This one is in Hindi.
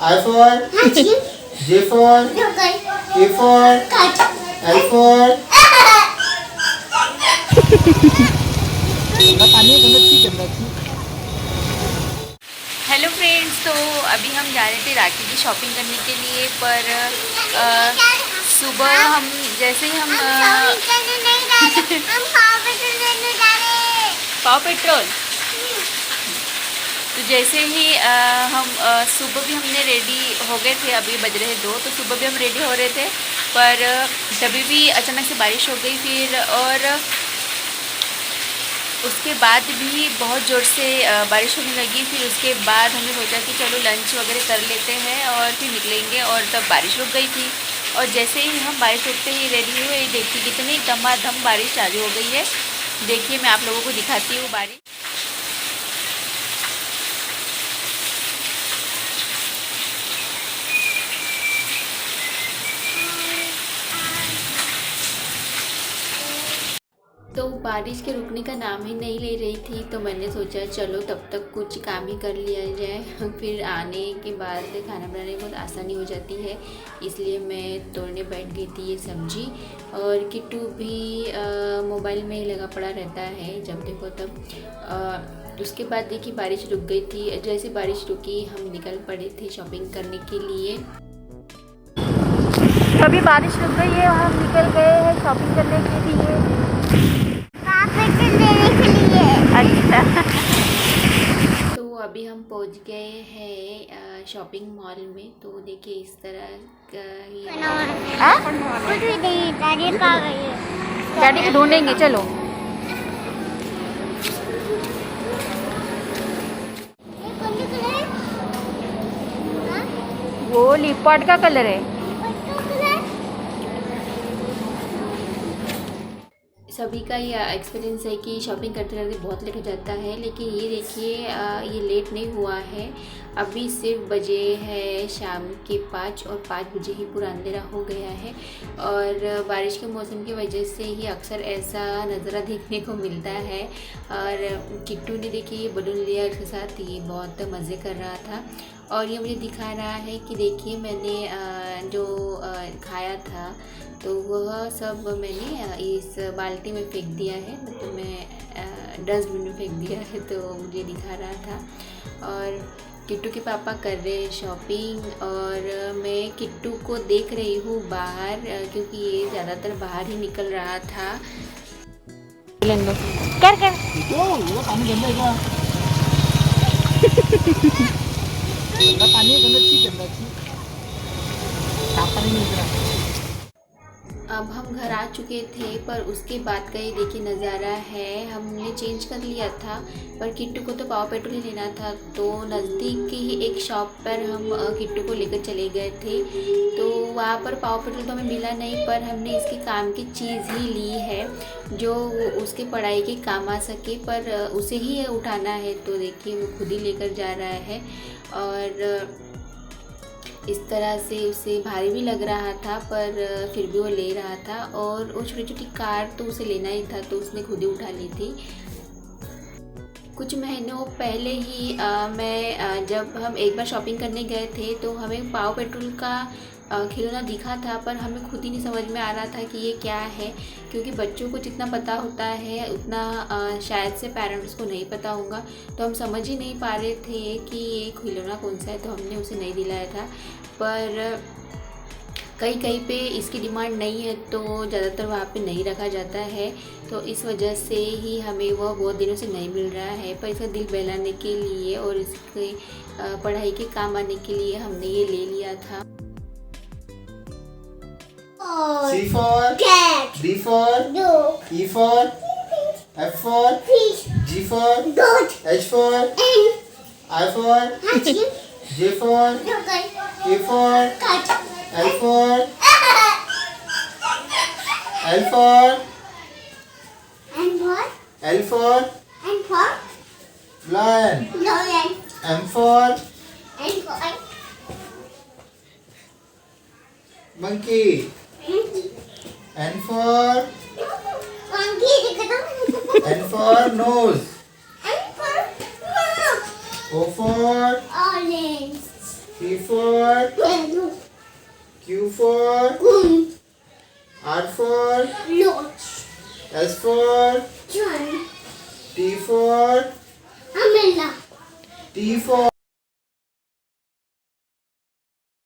I for J for K for L for hello friends, तो अभी हम जा रहे थे राखी की शॉपिंग करने के लिए। पर सुबह हम जैसे ही हम पाव पेट्रोल, तो जैसे ही हम सुबह भी हमने रेडी हो गए थे। अभी बज रहे 2, तो सुबह भी हम रेडी हो रहे थे, पर तभी भी अचानक से बारिश हो गई फिर। और उसके बाद भी बहुत ज़ोर से बारिश होने लगी। फिर उसके बाद हमने सोचा कि चलो लंच वगैरह कर लेते हैं और फिर निकलेंगे, और तब बारिश रुक गई थी। और जैसे ही हम बारिश रुकते ही रेडी हुए, देखिए कितनी धमाधम बारिश चालू हो गई है। देखिए मैं आप लोगों को दिखाती हूँ बारिश। तो बारिश के रुकने का नाम ही नहीं ले रही थी, तो मैंने सोचा चलो तब तक कुछ काम ही कर लिया जाए। फिर आने के बाद खाना बनाने में बहुत आसानी हो जाती है, इसलिए मैं तोड़ने बैठ गई थी ये सब्जी। और किट्टू भी मोबाइल में ही लगा पड़ा रहता है जब देखो तब। उसके बाद देखिए बारिश रुक गई थी। जैसे बारिश रुकी हम निकल पड़े थे शॉपिंग करने के लिए। अभी बारिश रुक गई है, हम निकल गए हैं शॉपिंग करने के लिए। अच्छा। तो अभी हम पहुंच गए हैं शॉपिंग मॉल में। तो देखिए इस तरह गाड़ी को ढूंढेंगे, चलो। वो लिपॉट का कलर है। सभी का ये एक्सपीरियंस है कि शॉपिंग करते करते बहुत लेट हो जाता है, लेकिन ये देखिए ये लेट नहीं हुआ है। अभी सिर्फ बजे है शाम के 5, और 5 बजे ही पूरा अंधेरा हो गया है। और बारिश के मौसम की वजह से ही अक्सर ऐसा नज़ारा देखने को मिलता है। और किट्टू ने देखिए बलून लिया उसके साथ, ये बहुत मज़े कर रहा था। और ये मुझे दिखा रहा है कि देखिए मैंने जो खाया था तो वह सब मैंने इस बाल्टी में फेंक दिया है, मतलब मैं डस्टबिन में फेंक दिया है, तो मुझे दिखा रहा था। और किट्टू के पापा कर रहे हैं शॉपिंग, और मैं किट्टू को देख रही हूँ बाहर, क्योंकि ये ज़्यादातर बाहर ही निकल रहा था। कर कर अब हम घर आ चुके थे, पर उसके बाद का ये देखिए नज़ारा है। हमने चेंज कर लिया था, पर किट्टू को तो पाव पेट्रोल ही लेना था, तो नज़दीक की ही एक शॉप पर हम किट्टू को लेकर चले गए थे। तो वहाँ पर पाव पेट्रोल तो हमें मिला नहीं, पर हमने इसके काम की चीज़ ही ली है जो उसके पढ़ाई के काम आ सके, पर उसे ही उठाना है। तो देखिए वो खुद ही लेकर जा रहा है, और इस तरह से उसे भारी भी लग रहा था, पर फिर भी वो ले रहा था। और वो छोटी छोटी कार तो उसे लेना ही था, तो उसने खुद ही उठा ली थी। कुछ महीनों पहले ही जब हम एक बार शॉपिंग करने गए थे, तो हमें पाव पेट्रोल का खिलौना दिखा था, पर हमें खुद ही नहीं समझ में आ रहा था कि ये क्या है, क्योंकि बच्चों को जितना पता होता है उतना शायद से पेरेंट्स को नहीं पता होगा। तो हम समझ ही नहीं पा रहे थे कि ये खिलौना कौन सा है, तो हमने उसे नहीं दिलाया था। पर कहीं कहीं पे इसकी डिमांड नहीं है, तो ज़्यादातर वहाँ पे नहीं रखा जाता है, तो इस वजह से ही हमें वह बहुत दिनों से नहीं मिल रहा है। पर इसका दिल बहलाने के लिए और इसके पढ़ाई के काम आने के लिए हमने ये ले लिया था। C for cat, D for dog, E for F for fish, G for goat, H for hen, I for J for K for cat, L for L for L for lion, M for monkey, N for nose, O for P for Q for R for S for T for T for